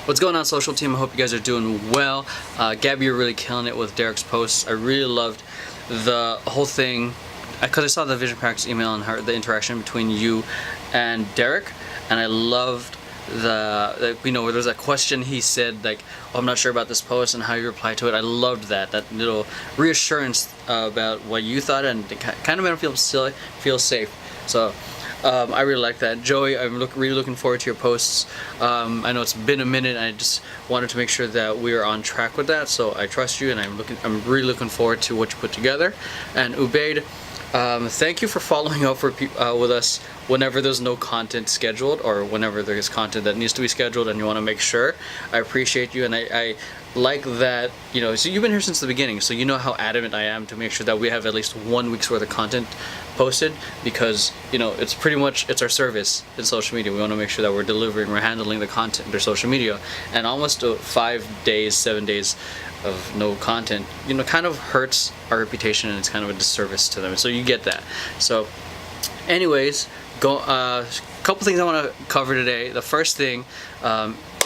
What's going on, social team? I hope you guys are doing well. Gabby, you're really killing it with Derek's posts. I really loved the whole thing because I saw the Vision Practice email and the interaction between you and Derek, and I loved where there was that question he said, like, oh, I'm not sure about this post, and how you replied to it. I loved that little reassurance about what you thought, and it kind of made him feel safe. So I really like that. Joey, I'm really looking forward to your posts. I know it's been a minute, and I just wanted to make sure that we are on track with that. So I trust you, and I'm really looking forward to what you put together. And Ubaid, thank you for following up with us whenever there's no content scheduled, or whenever there is content that needs to be scheduled and you want to make sure. I appreciate you, and I like that, so you've been here since the beginning, so you know how adamant I am to make sure that we have at least 1 week's worth of content posted, because it's our service in social media. We want to make sure that we're handling the content for social media, and almost 7 days of no content kind of hurts our reputation, and it's kind of a disservice to them, so you get that. So anyways, a couple things I want to cover today. The first thing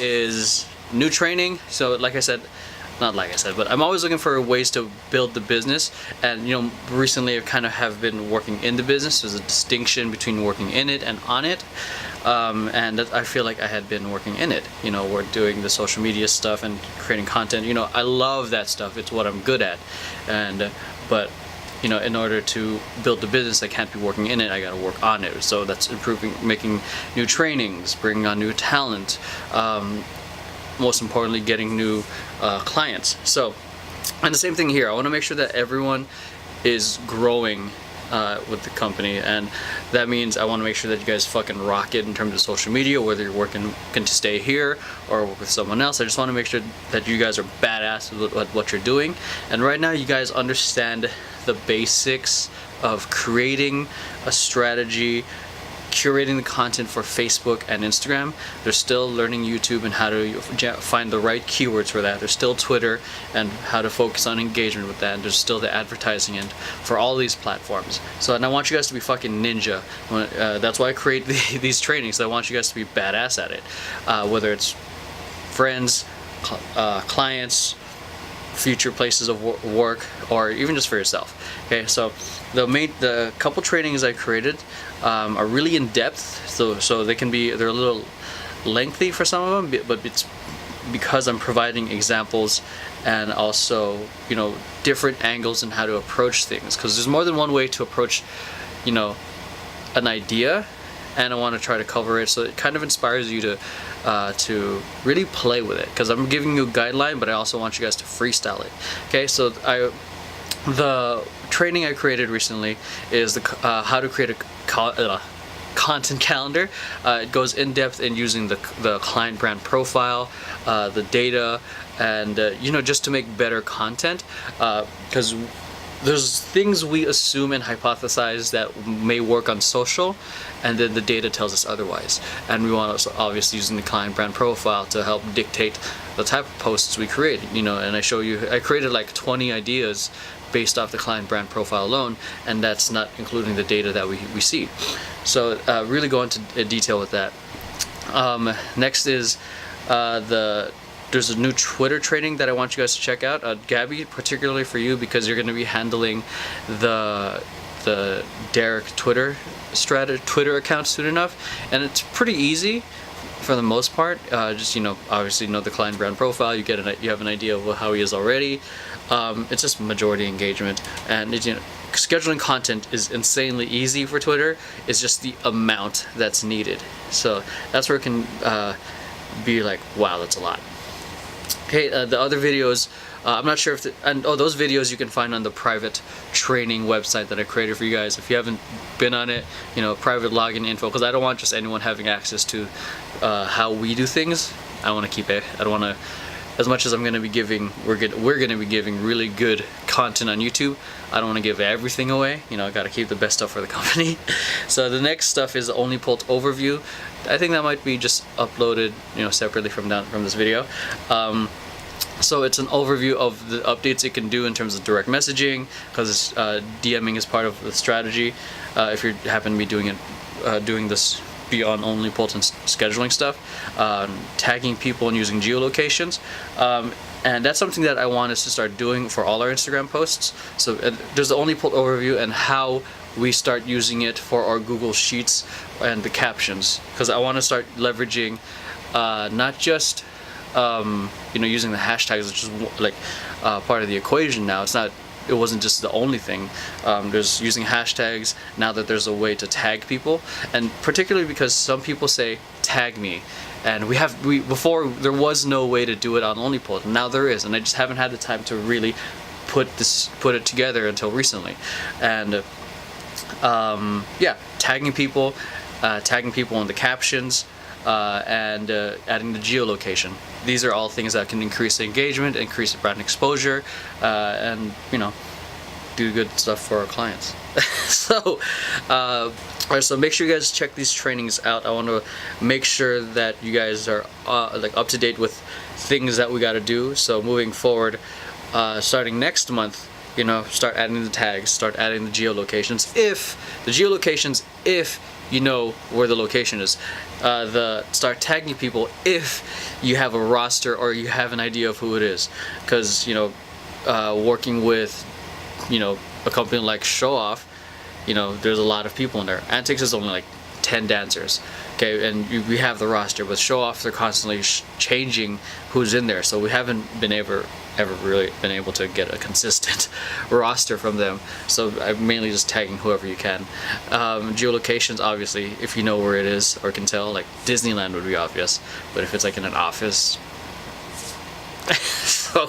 is new training. So but I'm always looking for ways to build the business, and recently I kind of have been working in the business. There's a distinction between working in it and on it, and I feel like I had been working in it. We're doing the social media stuff and creating content. I love that stuff. It's what I'm good at, but in order to build the business, I can't be working in it. I got to work on it. So that's making new trainings, bringing on new talent. Most importantly, getting new clients. So, and the same thing here. I want to make sure that everyone is growing with the company, and that means I want to make sure that you guys fucking rock it in terms of social media, whether you're working to stay here or work with someone else. I just want to make sure that you guys are badass with what you're doing, and right now you guys understand the basics of creating a strategy, curating the content for Facebook and Instagram. They're still learning YouTube and how to find the right keywords for that. There's still Twitter and how to focus on engagement with that. And there's still the advertising end for all these platforms. So, and I want you guys to be fucking ninja. That's why I create these trainings. I want you guys to be badass at it. Whether it's friends, clients, future places of work, or even just for yourself. Okay, so the couple trainings I created are really in depth, so they're a little lengthy for some of them, but it's because I'm providing examples and also different angles in how to approach things, because there's more than one way to approach an idea, and I want to try to cover it so it kind of inspires you to really play with it, because I'm giving you a guideline, but I also want you guys to freestyle it. Okay, so the training I created recently is how to create a content calendar. It goes in depth in using the client brand profile, the data, and just to make better content, because there's things we assume and hypothesize that may work on social, and then the data tells us otherwise. And we want to obviously using the client brand profile to help dictate the type of posts we create. And I created like 20 ideas based off the client brand profile alone, and that's not including the data that we see. So really go into detail with that. Next is there's a new Twitter training that I want you guys to check out. Gabby, particularly for you, because you're going to be handling the Derek Twitter account soon enough, and it's pretty easy for the most part. Just obviously know the client brand profile. You have an idea of how he is already. It's just majority engagement, and scheduling content is insanely easy for Twitter. It's just the amount that's needed. So that's where it can be like, wow, that's a lot. Okay, the other videos, I'm not sure if those videos you can find on the private training website that I created for you guys. If you haven't been on it, private login info, because I don't want just anyone having access to how we do things. I want to keep it. I don't want to, as much as I'm going to be giving, we're going to be giving really good content on YouTube. I don't want to give everything away. I got to keep the best stuff for the company. So the next stuff is the Only Pult overview. I think that might be just uploaded, separately from this video. So it's an overview of the updates you can do in terms of direct messaging, because DMing is part of the strategy. If you happen to be doing this be on OnlyPult and scheduling stuff, tagging people and using geolocations. And that's something that I want us to start doing for all our Instagram posts. So there's the OnlyPult overview and how we start using it for our Google Sheets and the captions, because I want to start leveraging not just using the hashtags, which is like part of the equation now. It wasn't just the only thing. There's using hashtags now that there's a way to tag people, and particularly because some people say tag me, and before there was no way to do it on OnlyPult, and now there is, and I just haven't had the time to really put it together until recently. And tagging people in the captions, and adding the geolocation. These are all things that can increase engagement, increase brand exposure, and do good stuff for our clients. So, alright, so make sure you guys check these trainings out. I want to make sure that you guys are up to date with things that we got to do. So moving forward, starting next month, start adding the tags, start adding the geolocations. If you know where the location is. Start tagging people if you have a roster or you have an idea of who it is. Because, working with, a company like Show Off, there's a lot of people in there. Antics is only like 10 dancers. Okay, and we have the roster, but Show Off, they're constantly changing who's in there. So we haven't been ever really been able to get a consistent roster from them. So I'm mainly just tagging whoever you can. Geolocations, obviously, if you know where it is or can tell, like Disneyland would be obvious, but if it's like in an office. So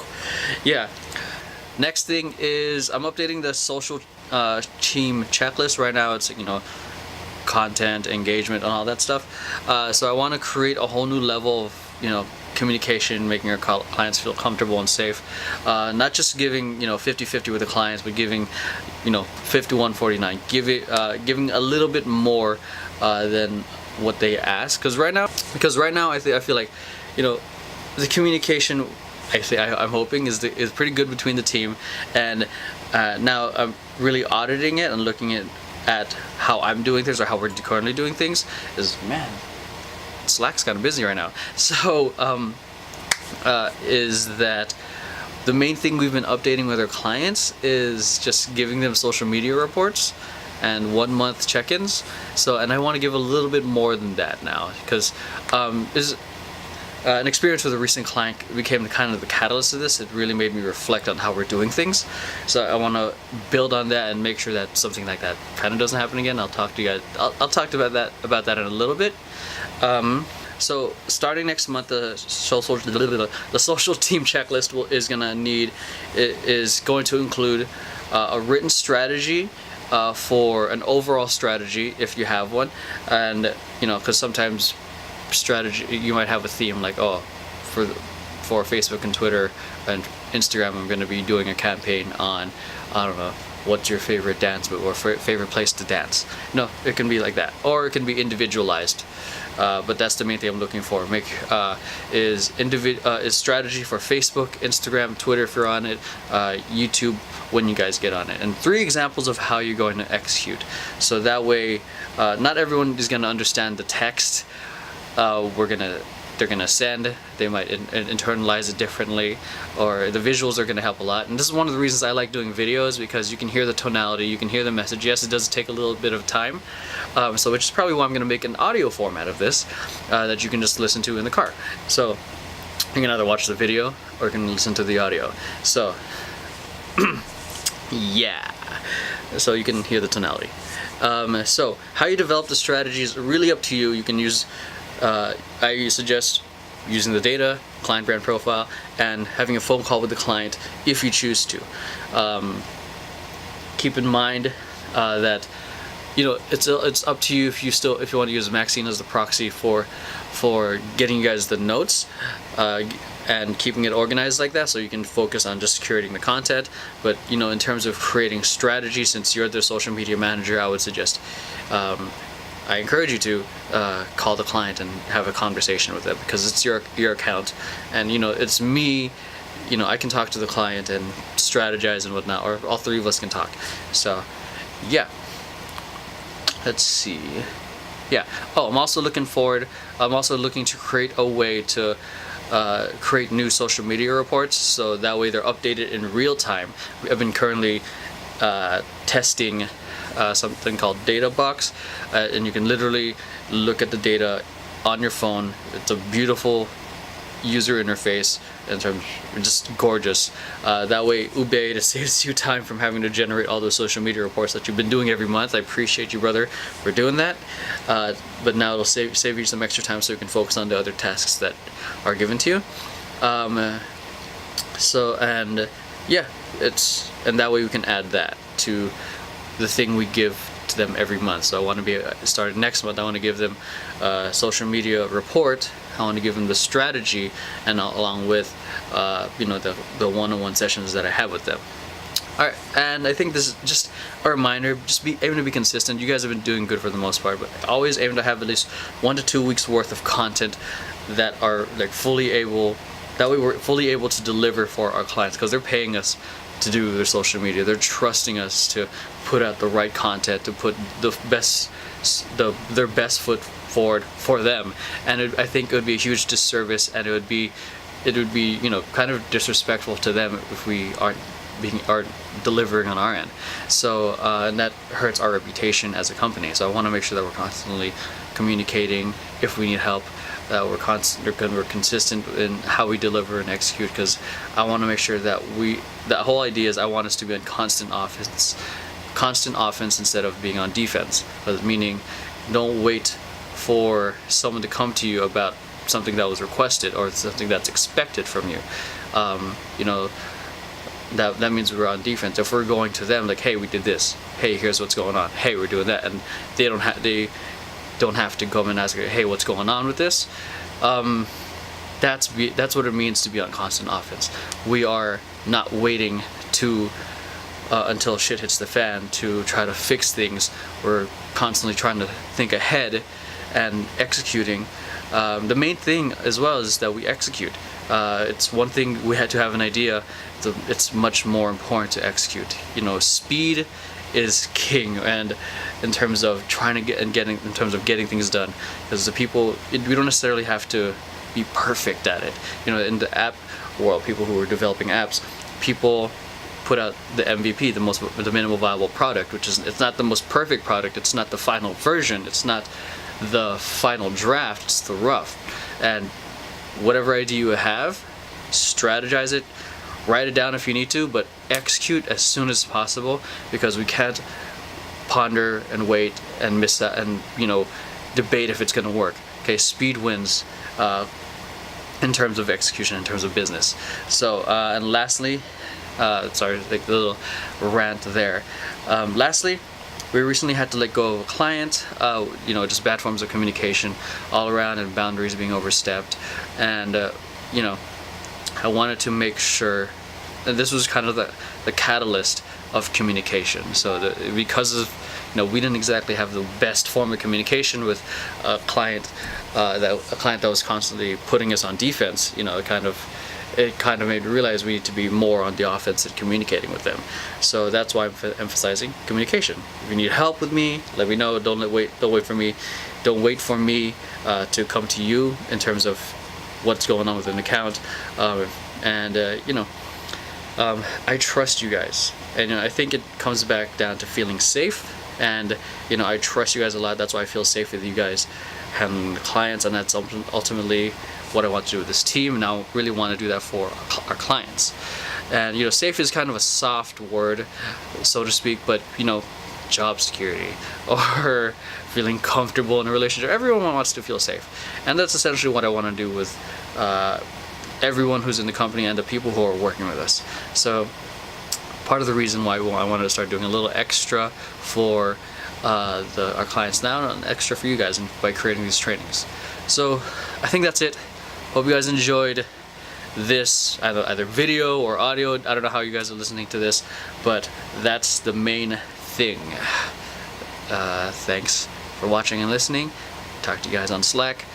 yeah. Next thing is I'm updating the social team checklist. Right now it's content, engagement, and all that stuff. So I want to create a whole new level of communication, making our clients feel comfortable and safe. Not just giving 50-50 with the clients, but giving 51-49. Giving a little bit more than what they ask. Because right now I feel like the communication, I'm hoping is pretty good between the team, and now I'm really auditing it and looking at how I'm doing things or how we're currently doing things. Slack's kind of busy right now. So is that the main thing we've been updating with our clients is just giving them social media reports and 1 month check-ins. And I want to give a little bit more than that now, because an experience with a recent client became kind of the catalyst of this. It really made me reflect on how we're doing things. So I want to build on that and make sure that something like that kind of doesn't happen again. I'll talk to you guys. I'll talk about that in a little bit. So starting next month, the social team checklist is going to include a written strategy for an overall strategy if you have one, and because sometimes strategy you might have a theme like, for Facebook and Twitter and Instagram I'm going to be doing a campaign on, I don't know, what's your favorite dance move or favorite place to dance. It can be like that, or it can be individualized. But that's the main thing I'm looking for. Is strategy for Facebook, Instagram, Twitter if you're on it, YouTube when you guys get on it, and 3 examples of how you're going to execute. So that way, not everyone is going to understand the text. They're gonna send. They might internalize it differently, or the visuals are gonna help a lot. And this is one of the reasons I like doing videos, because you can hear the tonality, you can hear the message. Yes, it does take a little bit of time, which is probably why I'm gonna make an audio format of this that you can just listen to in the car. So you can either watch the video or you can listen to the audio. So yeah, so you can hear the tonality. So how you develop the strategy is really up to you. You can use I suggest using the data, client brand profile, and having a phone call with the client if you choose to. Keep in mind that it's up to you if you want to use Maxine as the proxy for getting you guys the notes and keeping it organized like that, so you can focus on just curating the content. But in terms of creating strategy, since you're the social media manager, I would suggest I encourage you to call the client and have a conversation with them, because it's your account, and it's me. I can talk to the client and strategize and whatnot, or all 3 of us can talk. So yeah, let's see. Yeah. Oh, I'm also looking to create a way to create new social media reports, so that way they're updated in real time. I've been currently testing something called Data Box, and you can literally look at the data on your phone. It's a beautiful user interface in terms, just gorgeous. That way, Uber, it saves you time from having to generate all those social media reports that you've been doing every month. I appreciate you, brother, for doing that. But now it'll save you some extra time so you can focus on the other tasks that are given to you. Yeah, and that way we can add that to the thing we give to them every month. So I want to be starting next month. I want to give them a social media report. I want to give them the strategy, and along with the one-on-one sessions that I have with them. All right, and I think this is just a reminder. Just aim to be consistent. You guys have been doing good for the most part, but always aim to have at least 1 to 2 weeks worth of content that are like fully able. That way, we're fully able to deliver for our clients, because they're paying us to do their social media. They're trusting us to put out the right content, to put their best foot forward for them. And I think it would be a huge disservice, and it would be kind of disrespectful to them if we aren't delivering on our end. So and that hurts our reputation as a company. So I want to make sure that we're constantly communicating if we need help. We're consistent in how we deliver and execute, because I want to make sure that that whole idea is I want us to be on constant offense instead of being on defense. But meaning, don't wait for someone to come to you about something that was requested or something that's expected from you. That means we're on defense. If we're going to them like, hey, we did this, hey, here's what's going on, hey, we're doing that, and they don't have to come and ask, hey, what's going on with this? That's what it means to be on constant offense. We are not waiting to until shit hits the fan to try to fix things. We're constantly trying to think ahead and executing. The main thing as well is that we execute. It's one thing we had to have an idea. It's much more important to execute. Speed is king, and in terms of getting things done, because we don't necessarily have to be perfect at it. In the app world, people who are developing apps, people put out the MVP, the minimal viable product, which is, it's not the most perfect product, it's not the final version, it's not the final draft, it's the rough. And whatever idea you have, strategize it, write it down if you need to, but execute as soon as possible, because we can't ponder and wait and miss that and debate if it's going to work. Okay, speed wins in terms of execution, in terms of business. So and lastly, sorry, like a little rant there. Lastly, we recently had to let go of a client. Just bad forms of communication all around, and boundaries being overstepped. And I wanted to make sure, and this was kind of the catalyst of communication. So because of we didn't exactly have the best form of communication with a client that was constantly putting us on defense. It kind of made me realize we need to be more on the offense and communicating with them. So that's why I'm emphasizing communication. If you need help with me, let me know. Don't wait for me to come to you in terms of what's going on with an account. I trust you guys, and I think it comes back down to feeling safe. And I trust you guys a lot. That's why I feel safe with you guys handling the clients, and that's ultimately what I want to do with this team. And I really want to do that for our clients. And safe is kind of a soft word, so to speak, but job security or feeling comfortable in a relationship, everyone wants to feel safe, and that's essentially what I want to do with everyone who's in the company and the people who are working with us. So part of the reason why I wanted to start doing a little extra for our clients now, and extra for you guys, by creating these trainings. So I think that's it. Hope you guys enjoyed this, either video or audio. I don't know how you guys are listening to this, but that's the main thing. Thanks for watching and listening. Talk to you guys on Slack.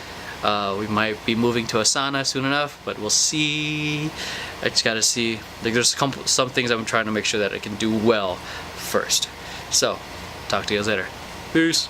We might be moving to Asana soon enough, but we'll see. I just gotta see. There's some things I'm trying to make sure that I can do well first. So, talk to you guys later. Peace.